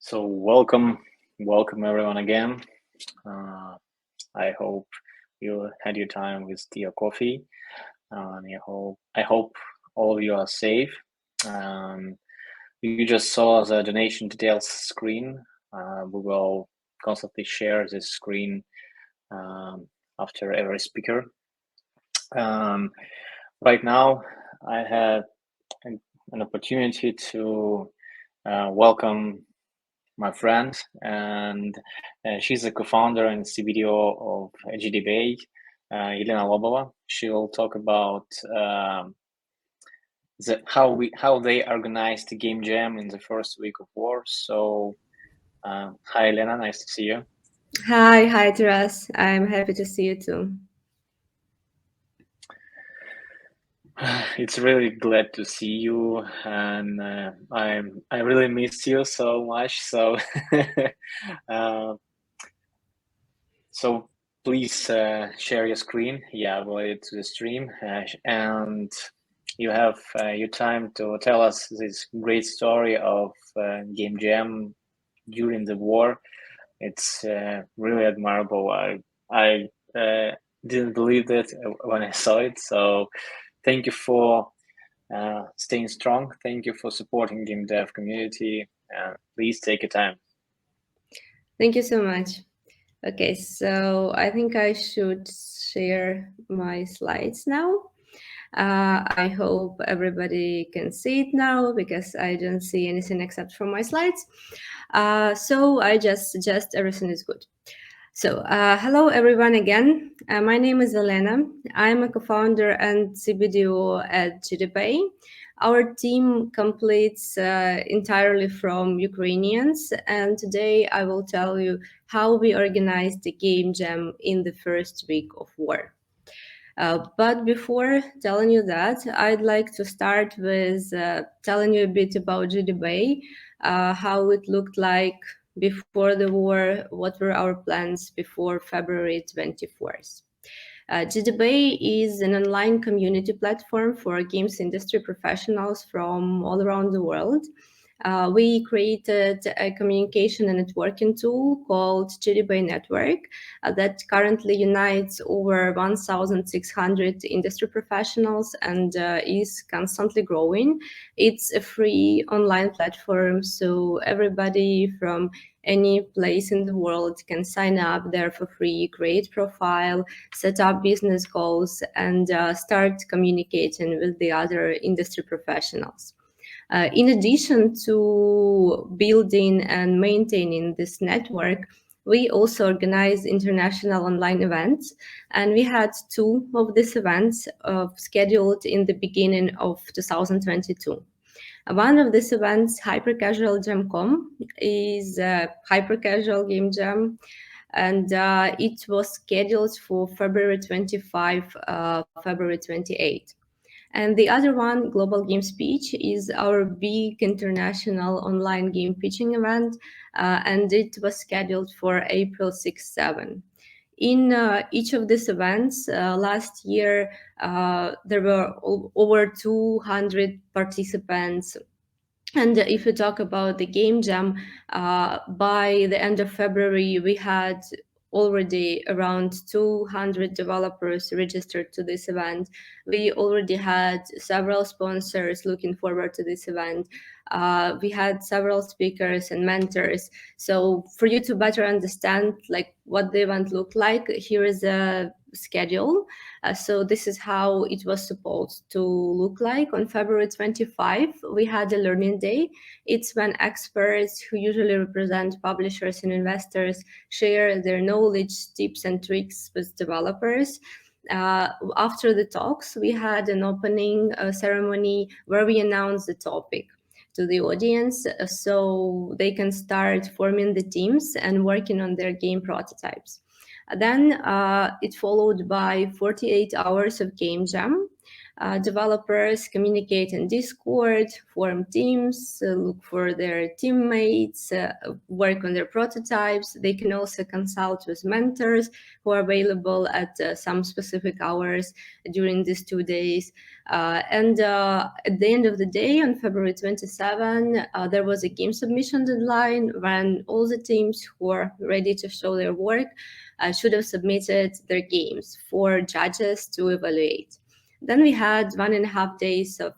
So welcome everyone again. I hope you had your time with tea or coffee. I hope all of you are safe. Um, you just saw the donation details screen. We will constantly share this screen after every speaker. Right now, I had an opportunity to welcome my friend, and she's a co-founder and CBDO of GDBAY, Elena Lobova. She'll talk about how they organized the game jam in the first week of war. So, hi Elena, nice to see you. Hi, Taras. I'm happy to see you too. It's really glad to see you, and I really missed you so much. So, uh, so please share your screen. Yeah, related to the stream, and you have your time to tell us this great story of Game Jam during the war. It's really admirable. I didn't believe it when I saw it. So thank you for staying strong. Thank you for supporting game dev community. Please take your time. Thank you so much. Okay, so I think I should share my slides now. I hope everybody can see it now because I don't see anything except from my slides. So I just suggest everything is good. So hello everyone again. My name is Elena. I'm a co-founder and CBDO at GDBAY. Our team completes entirely from Ukrainians, and today I will tell you how we organized the game jam in the first week of war. But before telling you that, I'd like to start with telling you a bit about GDBAY, how it looked like before the war, what were our plans before February 24th. GDBAY is an online community platform for games industry professionals from all around the world. We created a communication and networking tool called GDBAY Network that currently unites over 1,600 industry professionals and is constantly growing. It's a free online platform, so everybody from any place in the world can sign up there for free, create profile, set up business goals, and start communicating with the other industry professionals. In addition to building and maintaining this network, we also organize international online events, and we had two of these events scheduled in the beginning of 2022. One of these events, Hyper Casual Jamcom, is a hyper casual game jam, and it was scheduled for February 25, February 28. And the other one, Global Game Speech, is our big international online game pitching event, and it was scheduled for April 6, 7. In each of these events, last year there were over 200 participants. And if you talk about the game jam, by the end of February, we had already around 200 developers registered to this event. We already had several sponsors looking forward to this event. We had several speakers and mentors. So for you to better understand like what the event looked like, here is a schedule. So this is how it was supposed to look like. On February 25, we had a learning day. It's when experts who usually represent publishers and investors share their knowledge, tips, and tricks with developers. After the talks, we had an opening ceremony where we announced the topic to the audience so they can start forming the teams and working on their game prototypes. Then it followed by 48 hours of game jam. Developers communicate in Discord, form teams, look for their teammates, work on their prototypes. They can also consult with mentors who are available at some specific hours during these 2 days. And at the end of the day, on February 27, there was a game submission deadline when all the teams who are ready to show their work should have submitted their games for judges to evaluate. Then we had 1.5 days of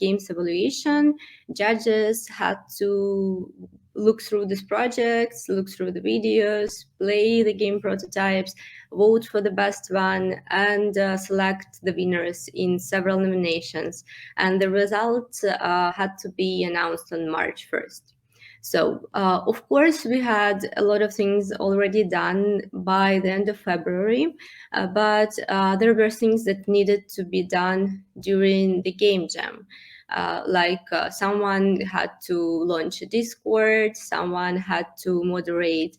games evaluation. Judges had to look through these projects, look through the videos, play the game prototypes, vote for the best one, and select the winners in several nominations. And the results had to be announced on March 1st. So, of course, we had a lot of things already done by the end of February, but there were things that needed to be done during the game jam. Like someone had to launch a Discord, someone had to moderate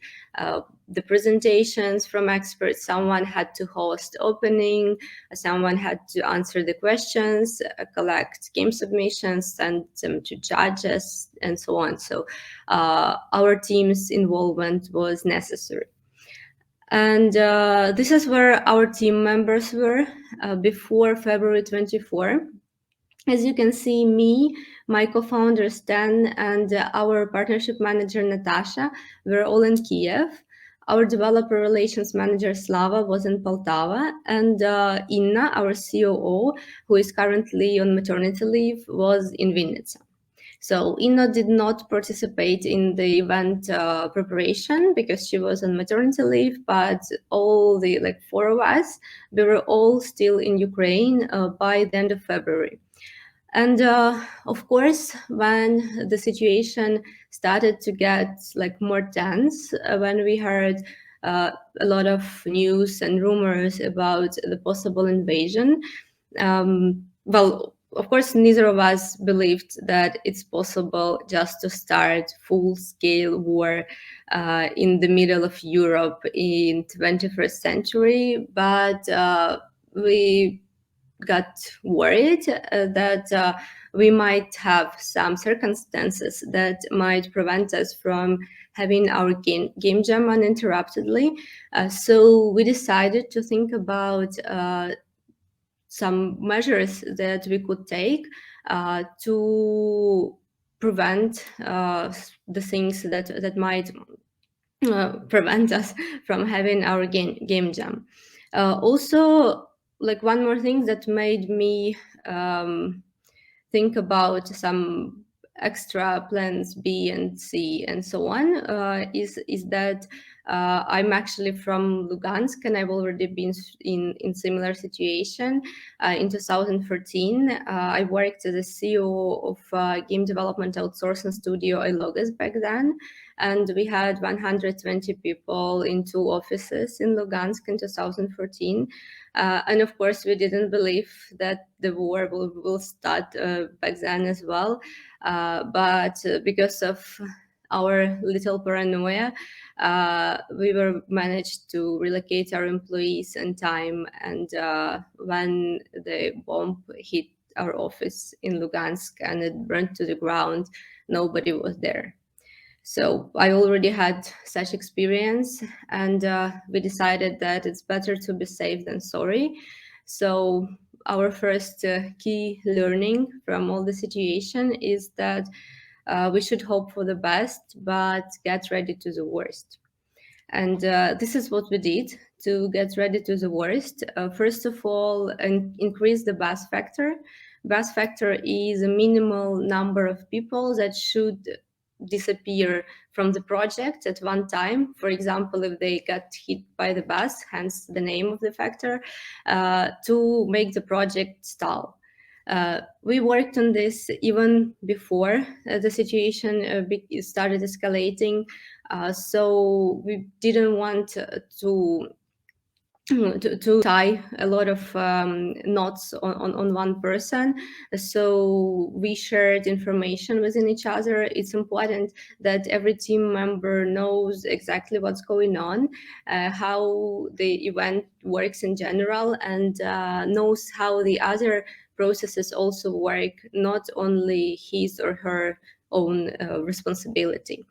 the presentations from experts, someone had to host opening, someone had to answer the questions, collect game submissions, send them to judges, and so on. So our team's involvement was necessary. And this is where our team members were before February 24. As you can see, me, my co-founder Stan, and our partnership manager Natasha were all in Kiev. Our developer relations manager Slava was in Poltava, and Inna, our COO, who is currently on maternity leave, was in Vinnytsia. So Inna did not participate in the event preparation because she was on maternity leave, but all the 4 of us, we were all still in Ukraine by the end of February. And of course, when the situation started to get more tense, when we heard a lot of news and rumors about the possible invasion, well, of course, neither of us believed that it's possible just to start full-scale war in the middle of Europe in 21st century, but we got worried that we might have some circumstances that might prevent us from having our game jam uninterruptedly. So we decided to think about some measures that we could take to prevent the things that might prevent us from having our game jam. Also, one more thing that made me think about some extra plans B and C and so on is that I'm actually from Lugansk, and I've already been in similar situation. In 2014, I worked as a CEO of game development outsourcing studio iLogos back then, and we had 120 people in 2 offices in Lugansk in 2014. And of course, we didn't believe that the war will start back then as well. But because of our little paranoia, we were managed to relocate our employees in time. And when the bomb hit our office in Lugansk and it burned to the ground, nobody was there. So I already had such experience, and we decided that it's better to be safe than sorry. So our first key learning from all the situation is that we should hope for the best, but get ready to the worst. And this is what we did to get ready to the worst. First of all, increase the buzz factor. Buzz factor is a minimal number of people that should disappear from the project at one time. For example, if they got hit by the bus, hence the name of the factor, to make the project stall. We worked on this even before the situation started escalating. So we didn't want to to tie a lot of knots on one person. So we shared information within each other. It's important that every team member knows exactly what's going on, how the event works in general, and knows how the other processes also work, not only his or her own responsibility.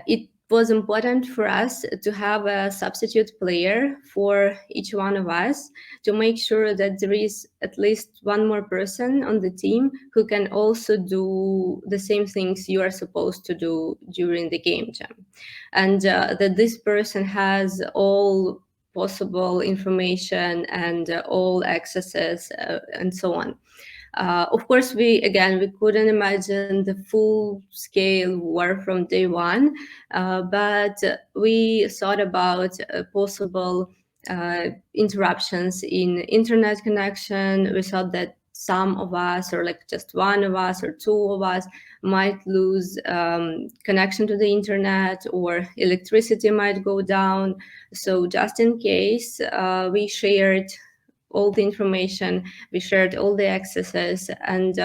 It was important for us to have a substitute player for each one of us to make sure that there is at least one more person on the team who can also do the same things you are supposed to do during the game jam. And that this person has all possible information and all accesses and so on. Of course, we couldn't imagine the full scale war from day one, but we thought about possible interruptions in internet connection. We thought that some of us, or like just one of us or two of us, might lose connection to the internet, or electricity might go down. So just in case, we shared all the information, we shared all the accesses, and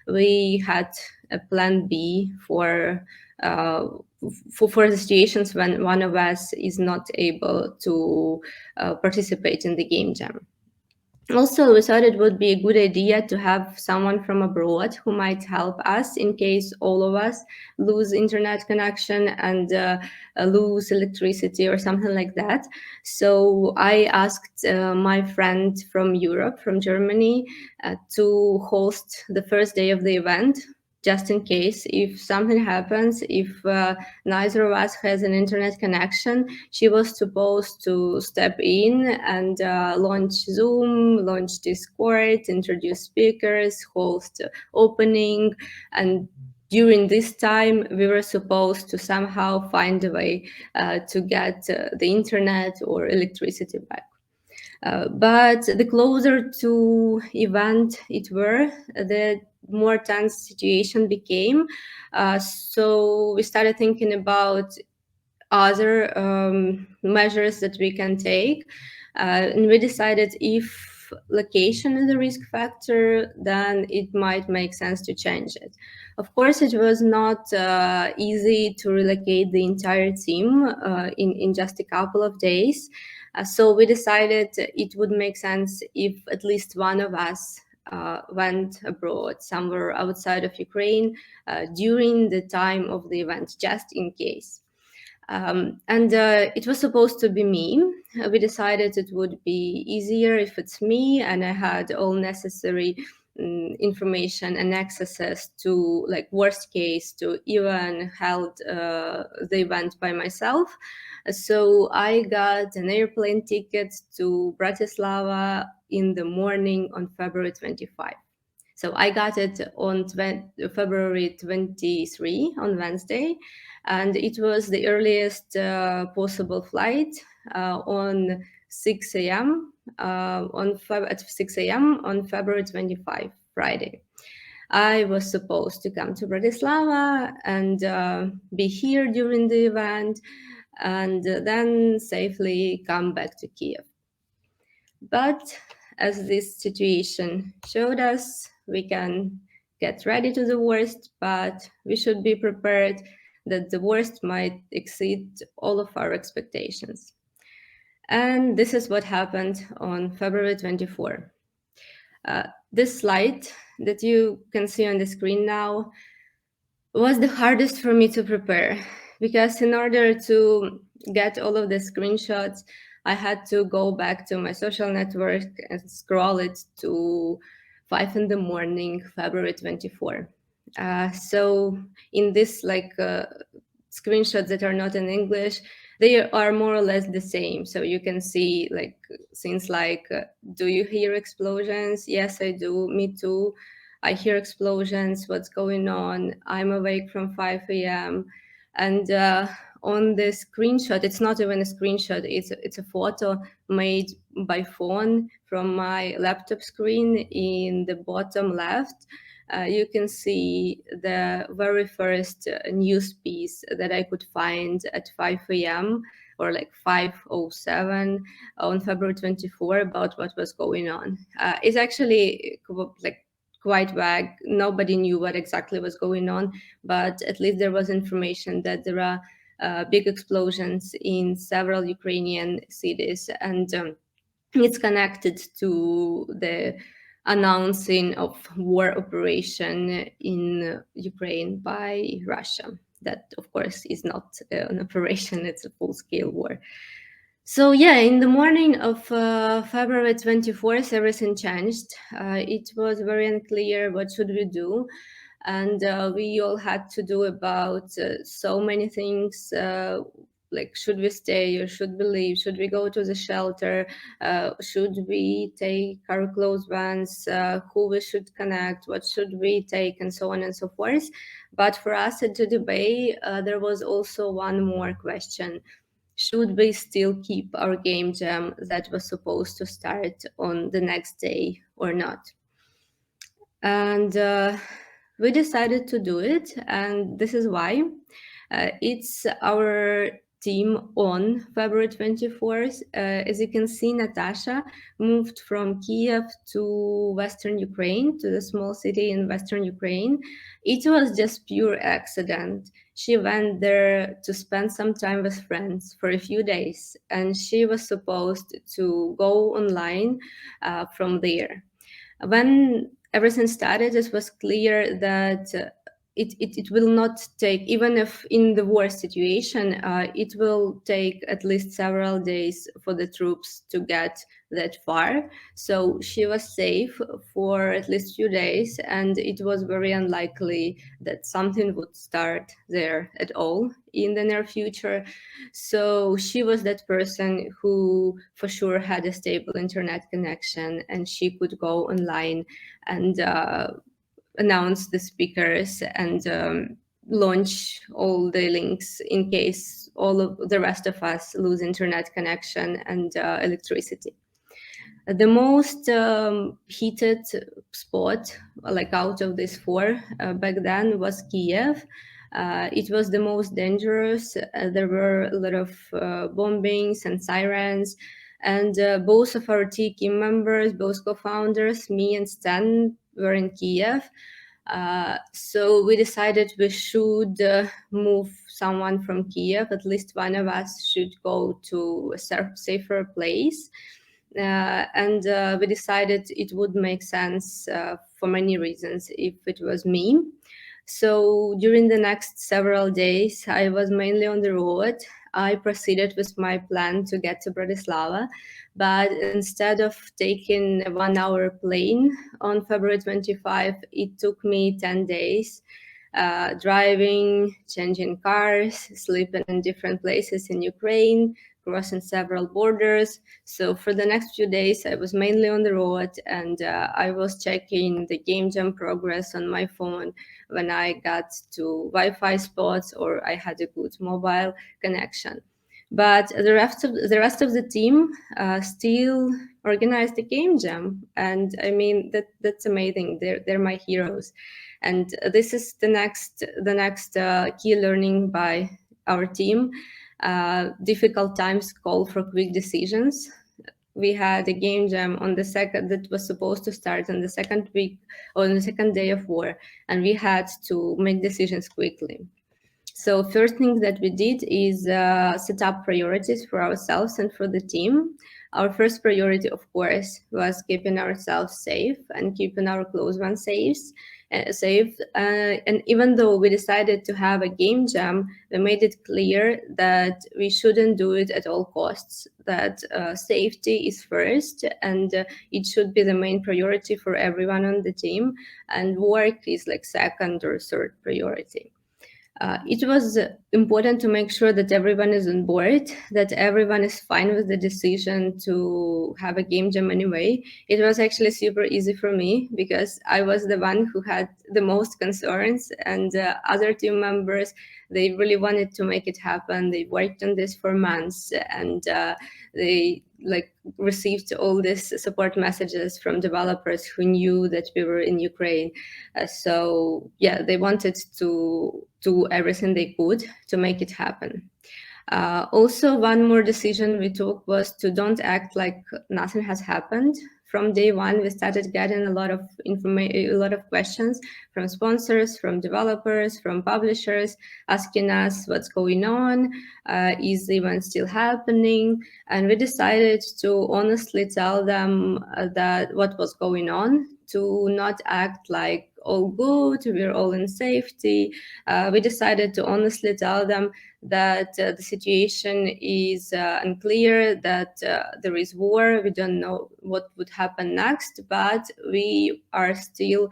we had a plan B for the situations when one of us is not able to participate in the game jam. Also, we thought it would be a good idea to have someone from abroad who might help us in case all of us lose internet connection and lose electricity or something like that. So I asked my friend from Europe, from Germany, to host the first day of the event, just in case if something happens, if neither of us has an internet connection. She was supposed to step in and launch Zoom, launch Discord, introduce speakers, host opening, and during this time we were supposed to somehow find a way to get the internet or electricity back. But the closer to event it were, the more tense situation became. So we started thinking about other measures that we can take. And we decided if location is a risk factor, then it might make sense to change it. Of course, it was not easy to relocate the entire team in just a couple of days. So we decided it would make sense if at least one of us went abroad, somewhere outside of Ukraine, during the time of the event, just in case. And it was supposed to be me. We decided it would be easier if it's me, and I had all necessary information and accesses to, like, worst case, to even held the event by myself. So I got an airplane ticket to Bratislava in the morning on February 25. So I got it on February 23 on Wednesday, and it was the earliest possible flight on 6 a.m. At 6 a.m. on February 25, Friday. I was supposed to come to Bratislava and be here during the event, and then safely come back to Kiev. But as this situation showed us, we can get ready to the worst, but we should be prepared that the worst might exceed all of our expectations. And this is what happened on February 24. This slide that you can see on the screen now was the hardest for me to prepare, because in order to get all of the screenshots, I had to go back to my social network and scroll it to 5 in the morning, February 24. So in this, screenshots that are not in English, they are more or less the same. So you can see like things like, do you hear explosions? Yes, I do. Me too. I hear explosions. What's going on? I'm awake from 5 a.m. And on the screenshot, it's not even a screenshot. It's a photo made by phone from my laptop screen. In the bottom left, you can see the very first news piece that I could find at 5 a.m. or like 5:07 on February 24 about what was going on. It's actually like quite vague. Nobody knew what exactly was going on, but at least there was information that there are big explosions in several Ukrainian cities, and it's connected to the announcing of war operation in Ukraine by Russia. That, of course, is not an operation; it's a full-scale war. So yeah, in the morning of February 24th, everything changed. It was very unclear what should we do, and we all had to do about so many things. Like, should we stay or should we leave? Should we go to the shelter? Should we take our close ones? Who we should connect? What should we take? And so on and so forth. But for us at GDBAY, there was also one more question: should we still keep our game jam that was supposed to start on the next day or not? And we decided to do it, and this is why. It's our team on February 24th. As you can see, Natasha moved from Kiev to Western Ukraine, to the small city in Western Ukraine. It was just pure accident. She went there to spend some time with friends for a few days, and she was supposed to go online from there. When everything started, it was clear that it will not take, even if in the war situation, it will take at least several days for the troops to get that far. So she was safe for at least few days, and it was very unlikely that something would start there at all in the near future. So she was that person who for sure had a stable internet connection, and she could go online and announce the speakers and launch all the links in case all of the rest of us lose internet connection and electricity. The most heated spot, like out of these four back then, was Kiev. It was the most dangerous. There were a lot of bombings and sirens. And both of our team members, both co-founders, me and Stan, were in Kiev. So we decided we should move someone from Kiev. At least one of us should go to a safer place. And we decided it would make sense for many reasons if it was me. So during the next several days, I was mainly on the road. I proceeded with my plan to get to Bratislava, but instead of taking a 1 hour plane on February 25, it took me 10 days. Driving, changing cars, sleeping in different places in Ukraine, crossing several borders. So for the next few days, I was mainly on the road, and I was checking the game jam progress on my phone when I got to Wi-Fi spots or I had a good mobile connection. But the rest of the team still organized the game jam, and I mean that's amazing. They're my heroes, and this is the next key learning by our team. Difficult times call for quick decisions. We had a game jam on the second that was supposed to start on the second week or on the second day of war, and we had to make decisions quickly. So first thing that we did is set up priorities for ourselves and for the team. Our first priority, of course, was keeping ourselves safe and keeping our close ones safe. And even though we decided to have a game jam, we made it clear that we shouldn't do it at all costs, that safety is first, and it should be the main priority for everyone on the team, and work is like second or third priority. It was important to make sure that everyone is on board, that everyone is fine with the decision to have a game jam anyway. It was actually super easy for me because I was the one who had the most concerns, and other team members, they really wanted to make it happen. They worked on this for months, and they received all these support messages from developers who knew that we were in Ukraine. So yeah, they wanted to do everything they could to make it happen. Also, one more decision we took was to don't act like nothing has happened. From day one, we started getting a lot of a lot of questions from sponsors, from developers, from publishers, asking us what's going on, is the event still happening, and we decided to honestly tell them that what was going on, to not act like all good, we're all in safety. We decided to honestly tell them that the situation is unclear, that there is war, we don't know what would happen next, but we are still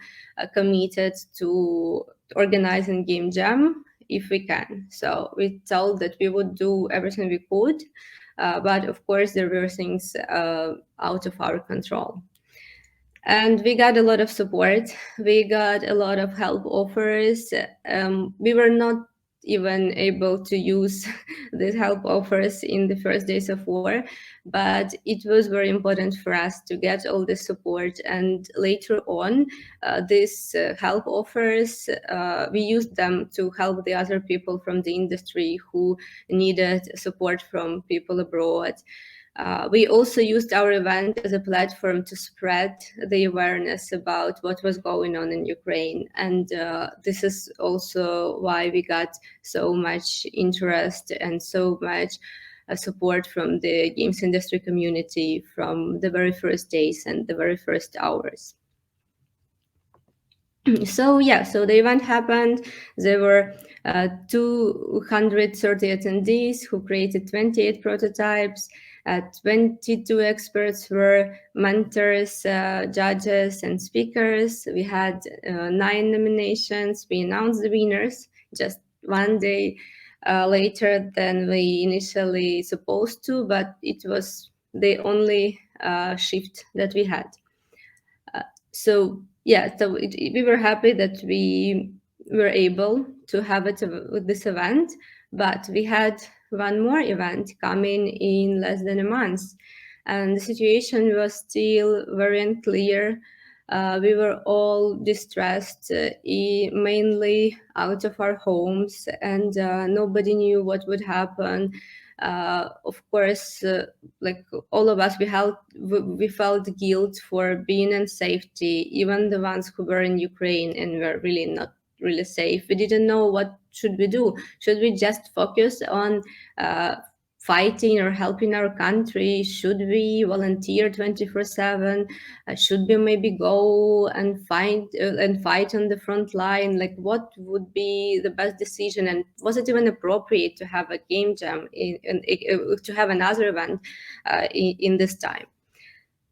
committed to organizing Game Jam if we can. So we told that we would do everything we could, but of course there were things out of our control. And we got a lot of support. We got a lot of help offers. We were not even able to use these help offers in the first days of war, but it was very important for us to get all the support. And later on, these help offers, we used them to help the other people from the industry who needed support from people abroad. We also used our event as a platform to spread the awareness about what was going on in Ukraine. And this is also why we got so much interest and so much support from the games industry community from the very first days and the very first hours. So the event happened. There were 230 attendees who created 28 prototypes. 22 experts were mentors, judges, and speakers. We had 9 nominations. We announced the winners just one day later than we initially supposed to, but it was the only shift that we had. So we were happy that we were able to have it with this event, but we had one more event coming in less than a month, and the situation was still very unclear. We were all distressed, mainly out of our homes, and nobody knew what would happen. Of course, like all of us, we felt guilt for being in safety, even the ones who were in Ukraine and were really not really safe. We didn't know what should we do. Should we just focus on fighting or helping our country? Should we volunteer 24/7? Should we maybe go and fight on the front line? Like, what would be the best decision? And was it even appropriate to have a game jam to have another event in this time?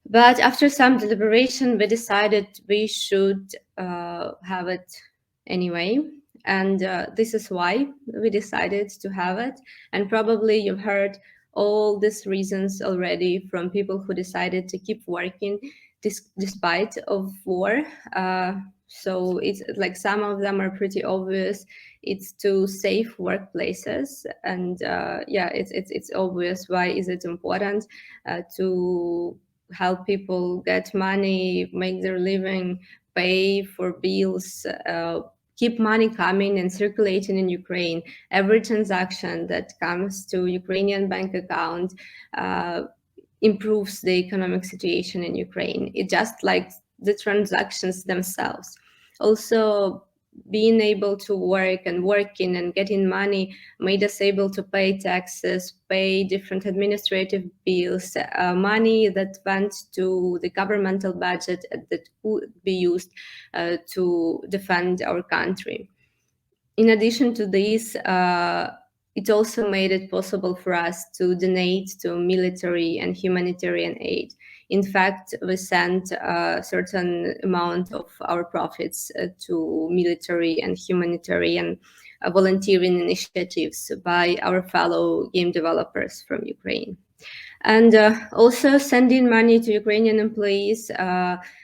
But after some deliberation, we decided we should have it anyway. And this is why we decided to have it. And probably you've heard all these reasons already from people who decided to keep working despite of war. So it's like some of them are pretty obvious. It's to save workplaces, and it's obvious. Why is it important to help people get money, make their living, pay for bills, keep money coming and circulating in Ukraine? Every transaction that comes to Ukrainian bank account improves the economic situation in Ukraine. It just like the transactions themselves. Also, being able to work and working and getting money made us able to pay taxes, pay different administrative bills, money that went to the governmental budget that could be used to defend our country. In addition to this, it also made it possible for us to donate to military and humanitarian aid. In fact, we sent a certain amount of our profits to military and humanitarian volunteering initiatives by our fellow game developers from Ukraine. And also sending money to Ukrainian employees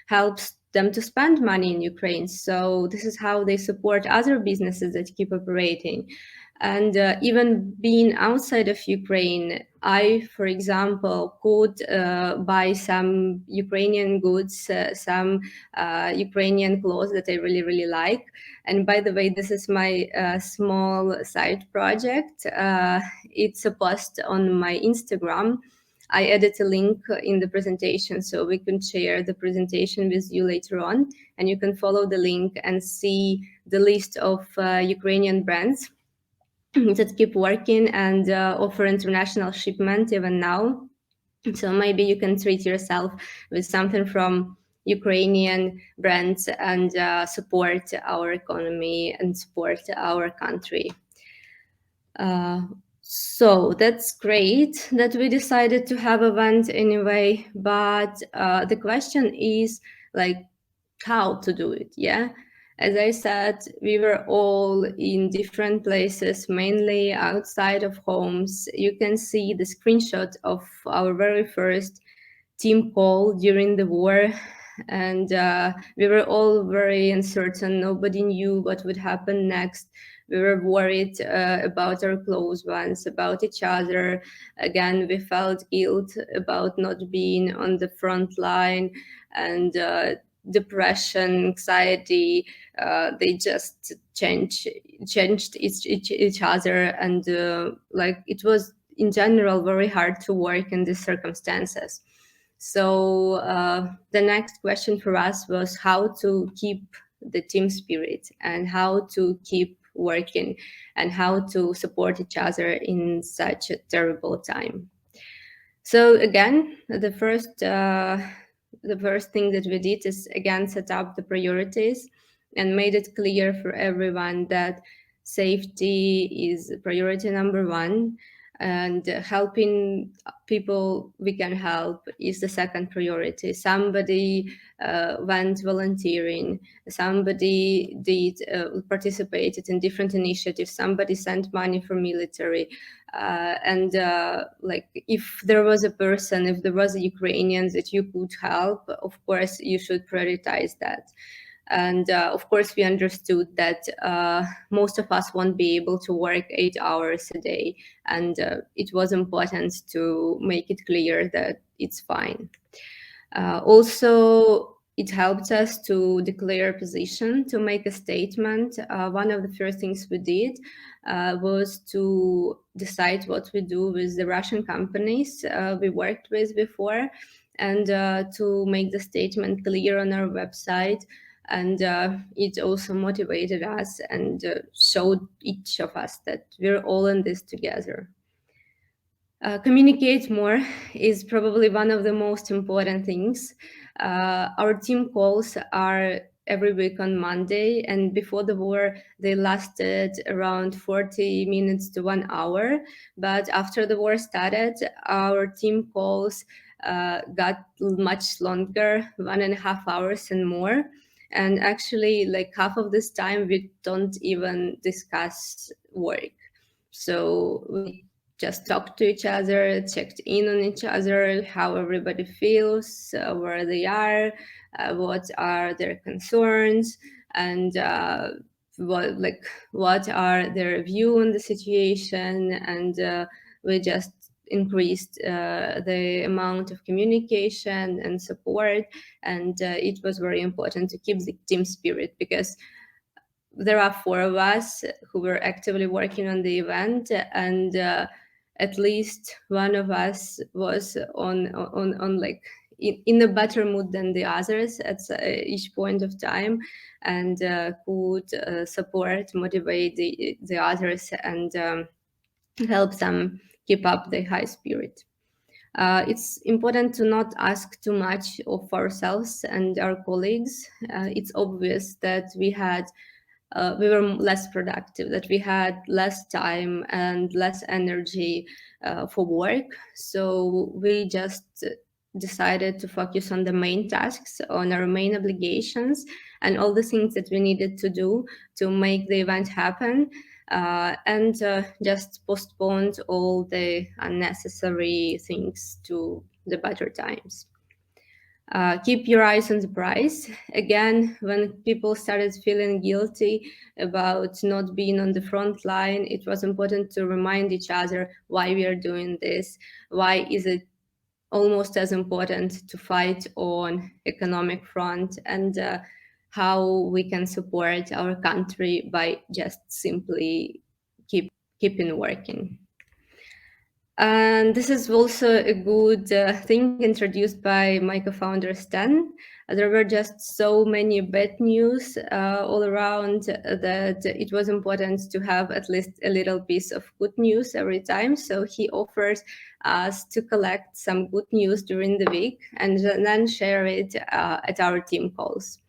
helps them to spend money in Ukraine. So this is how they support other businesses that keep operating. And even being outside of Ukraine, I, for example, could buy some Ukrainian goods, some Ukrainian clothes that I really, really like. And by the way, this is my small side project. It's a post on my Instagram. I added a link in the presentation so we can share the presentation with you later on. And you can follow the link and see the list of Ukrainian brands that keep working and offer international shipment even now. So maybe you can treat yourself with something from Ukrainian brands and support our economy and support our country. So that's great that we decided to have event anyway, but the question is like how to do it, yeah? As I said, we were all in different places, mainly outside of homes. You can see the screenshot of our very first team call during the war, and we were all very uncertain. Nobody knew what would happen next. We were worried about our close ones, about each other. Again, we felt guilt about not being on the front line, and depression, anxiety. They just changed each other, and like it was in general very hard to work in these circumstances. So the next question for us was how to keep the team spirit and how to keep working and how to support each other in such a terrible time. So again, the first thing that we did is again set up the priorities and made it clear for everyone that safety is priority number one, and helping people we can help is the second priority. Somebody went volunteering, somebody did participated in different initiatives, somebody sent money for military, and like if there was a person, if there was a Ukrainian that you could help, of course you should prioritize that. And of course, we understood that most of us won't be able to work 8 hours a day. And it was important to make it clear that it's fine. Also, it helped us to declare a position, to make a statement. One of the first things we did was to decide what we do with the Russian companies we worked with before, and to make the statement clear on our website. And it also motivated us and showed each of us that we're all in this together. Communicate more is probably one of the most important things. Our team calls are every week on Monday, and before the war, they lasted around 40 minutes to 1 hour. But after the war started, our team calls got much longer, 1.5 hours and more. And actually, like half of this time, we don't even discuss work. So we just talked to each other, checked in on each other, how everybody feels, where they are, what are their concerns, and what are their view on the situation, and we just increased the amount of communication and support, and it was very important to keep the team spirit because there are 4 of us who were actively working on the event, and at least one of us was on like in a better mood than the others at each point of time, and could support, motivate the others, and help them keep up the high spirit. It's important to not ask too much of ourselves and our colleagues. It's obvious that we were less productive, that we had less time and less energy for work. So we just decided to focus on the main tasks, on our main obligations, and all the things that we needed to do to make the event happen, and just postponed all the unnecessary things to the better times. Keep your eyes on the prize. Again, when people started feeling guilty about not being on the front line, it was important to remind each other why we are doing this. Why is it almost as important to fight on economic front, and how we can support our country by just simply keeping working. And this is also a good thing introduced by my co-founder Stan. There were just so many bad news all around that it was important to have at least a little piece of good news every time. So he offers us to collect some good news during the week and then share it at our team calls.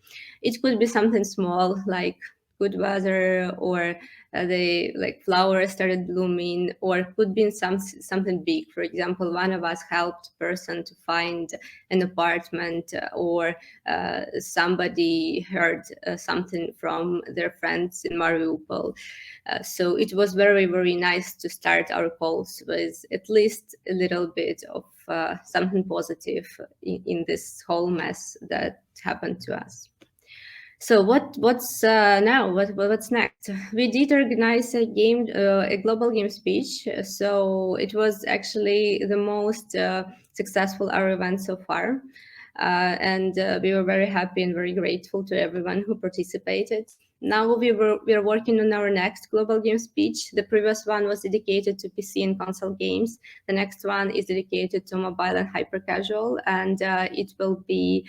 It could be something small like good weather, or the like flowers started blooming, or could be something big. For example, one of us helped person to find an apartment, or somebody heard something from their friends in Mariupol. So it was very, very nice to start our calls with at least a little bit of something positive in this whole mess that happened to us. So what's now? What's next? We did organize a global game speech. So it was actually the most successful our event so far, and we were very happy and very grateful to everyone who participated. Now we are working on our next global game speech. The previous one was dedicated to PC and console games. The next one is dedicated to mobile and hyper casual, and it will be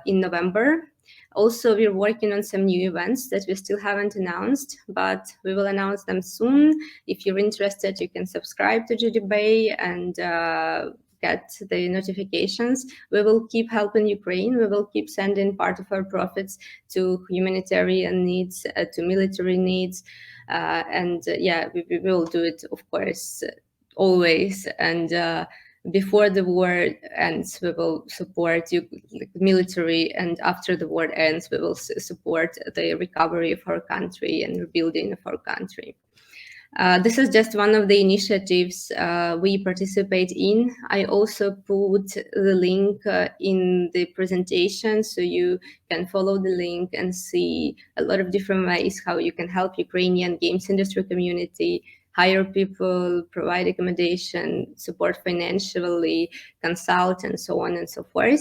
in November. Also, we're working on some new events that we still haven't announced, but we will announce them soon. If you're interested, you can subscribe to GDBAY and get the notifications. We will keep helping Ukraine. We will keep sending part of our profits to humanitarian needs, to military needs. Yeah, we will do it, of course, always. And before the war ends, we will support military, and after the war ends, we will support the recovery of our country and rebuilding of our country. This is just one of the initiatives we participate in. I also put the link in the presentation, so you can follow the link and see a lot of different ways how you can help Ukrainian games industry community, hire people, provide accommodation, support financially, consult, and so on and so forth.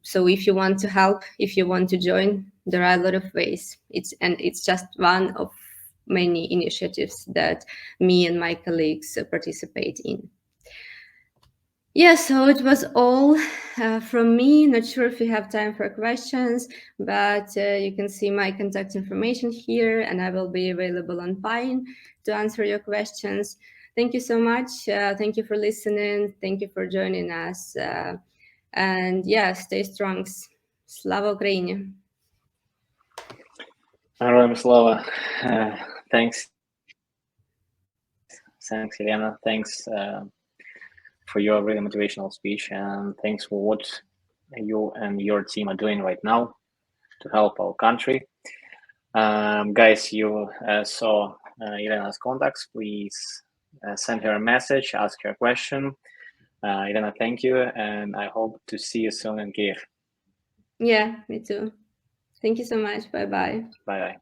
So if you want to help, if you want to join, there are a lot of ways. It's just one of many initiatives that me and my colleagues participate in. Yeah, so it was all from me. Not sure if you have time for questions, but you can see my contact information here, and I will be available on Pine to answer your questions. Thank you so much. Thank you for listening. Thank you for joining us. And yeah, stay strong. Slava Ukraini. Героям слава. Thanks, Elena. Thanks for your really motivational speech, and thanks for what you and your team are doing right now to help our country. Guys, you saw Elena's contacts. Please send her a message, ask her a question. Elena, thank you, and I hope to see you soon in Kiev. Yeah, me too. Thank you so much. Bye-bye. Bye-bye.